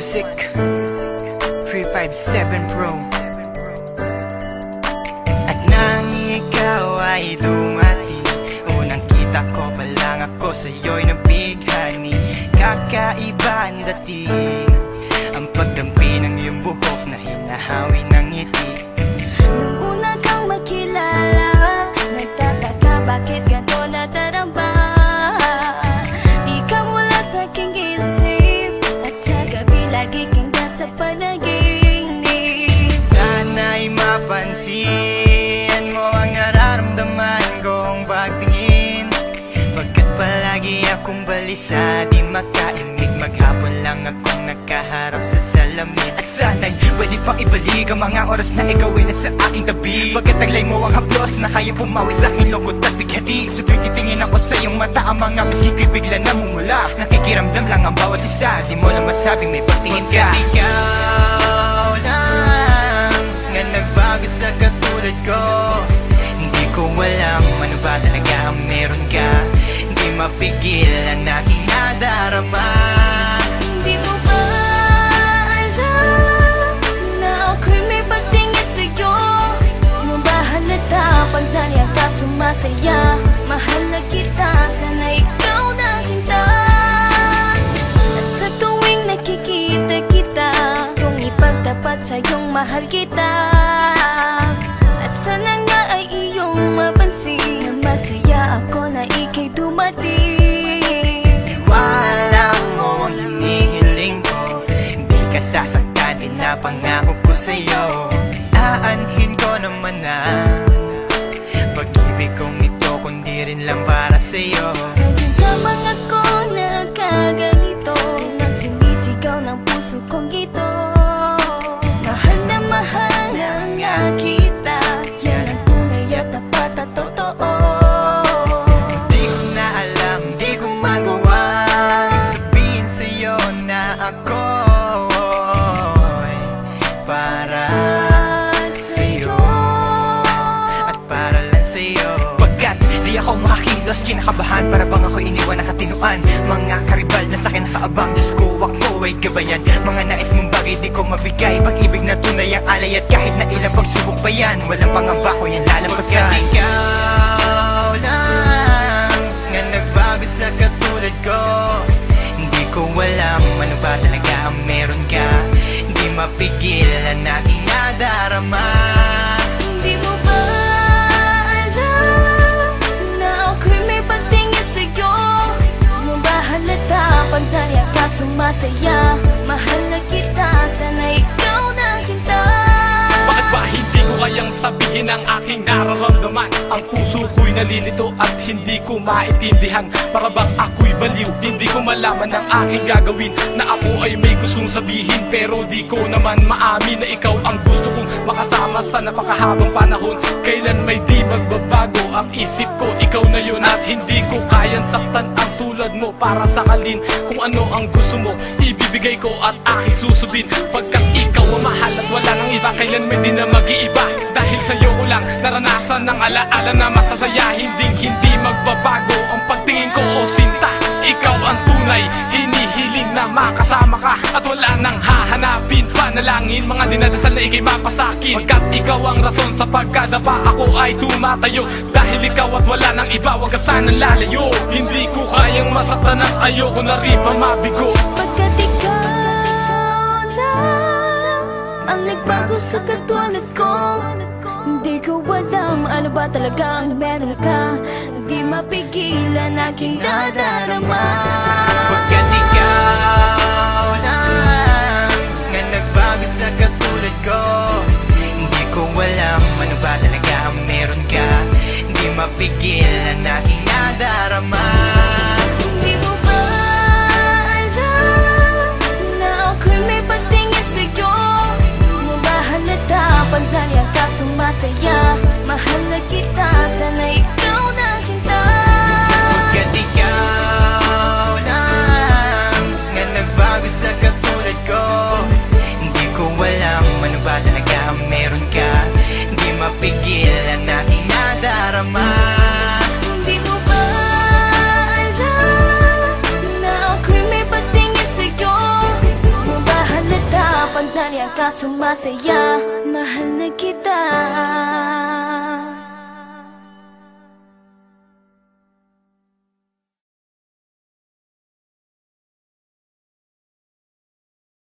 Music 357 Pro. At nang ikaw ay dumating, unang kita ko pa lang ako sa'yo'y nabighani. Kakaiba ang dating, ang pagdampi ng iyong buhok na hinahawi ng ngiti. Nung una kang makilala, nagtataka bakit ganito nadarama. Ikaw wala sa aking isip, at sa gabi lagi kang nasa panaginip. Sana'y mapansin mo ang nararamdaman kong pagtingin, pagkat palagi akong balisa, di makaimik. Maghapon lang akong nakaharap sa salamin. At sana'y pwede pang ibalik ang mga oras na ikaw ay nasa aking tabi, pagkat taglay mo ang haplos na kaya pumawi sa aking lungkot at bighati. Sa tuwing titingin ako sa iyong mata, ang mga miski ko'y bigla namumula. Nakikiramdam lang ang bawat isa, di mo lang masabing may pagtingin ka. Ikaw lang nga nagbago sa katulad ko. Hindi ko alam ano ba talaga ang meron ka. Hindi mapigil ang aking nadarama. Di mo ba alam na ako'y may pagtingin sa'yo? Mo ba halata pag naliya ka sumasaya? Mahal na kita, sana ikaw na sinta. At sa tuwing nakikita kita, gustong ipagtapat sa'yong mahal kita. At sana nga ay iyong mapansin na masaya ako na ika'y dumating. Wala mo ang hinihiling ko, hindi ka sasaktan, pinapangako ko sa'yo. Aanhin ko naman na pag-ibig kong ito, kundi rin lang para sa'yo. Sa'yo lamang ako nagkaganito, lang sinisigaw ng puso kong ito. Mahal na nga kita, yan ang tunay at tapat at totoo. Di ko na alam, di ko magawa sabihin sa'yo na ako'y para sa'yo at para lang sa'yo. Pagkat di ako makakilos, kinakabahan, para bang ako iniwan nakatinuan. Mga karibal na sa'kin nakaabang, Diyos ko, wag mo ay gabayan. Mga nais mong bagay di ko mabigay, pag-ibig na tunay ang alay. At kahit na ilang pagsubok pa yan, walang pangamba ko yan lalampasan. Pagkat ikaw lang nga nagbago sa katulad ko, hindi ko alam ano ba talaga ang meron ka. Hindi mapigil ang aking nadarama. Di mo ba alam na ako'y may pagtingin sa'yo? Mo ba halata pag naliya ka sumasaya? Mahal na kita, sana ikaw na sinta. Bakit ba hindi ko kayang sabihin ang aking nararamdaman? Ang puso ko'y nalilito at hindi ko maintindihan. Para bang ako'y baliw, hindi ko malaman ang aking gagawin. Na ako ay may gustong sabihin, pero di ko naman maamin na ikaw ang gusto kong makasama sa napakahabang panahon. Kailan may di magbabago ang isip ko, ikaw na yun. At hindi ko kayang saktan ang tulad mo para sakalin. Kung ano ang gusto mo, ibibigay ko at aking susundin. Pagkat ikaw ang mahal at wala nang iba, kailan may di na mag-iiba. Dahil sa'yo ko lang naranasan ng alaala na masasaya. Hindi magbabago ang pagtingin ko, o sinta. Ikaw ang tunay, hinihiling na makasama ka. At wala nang hahanapin, panalangin, mga dinadasal na ikay mapasakin. Pagkat ikaw ang rason sa pagkadapa, ako ay tumatayo. Dahil ikaw at wala nang iba, wag ka sanang lalayo. Hindi ko kayang masaktan at ayoko na rin pa mabigo. Pagkat ikaw lang ang nagbago sa katulad ko, hindi ko alam ano ba talaga ang meron ka. Hindi mapigilan aking nadarama. Pagkat ikaw lang nga nagbago sa katulad ko, hindi ko alam ano ba talaga ang meron ka. Hindi mapigil ang aking nadarama. Di mo ba alam na ako'y may pagtingin sa'yo? Mo ba halata pag naliya ka sumasaya? Mahal na kita, sana ikaw na sinta. Pagkat ikaw lang nga nagbago sa katulad ko, hindi ko alam ano ba talaga ang meron ka. Hindi mapigil ang aking nadarama. Di mo ba alam na ako'y may pagtingin sa'yo? Mo ba ka sumasaya. Mahal na kita.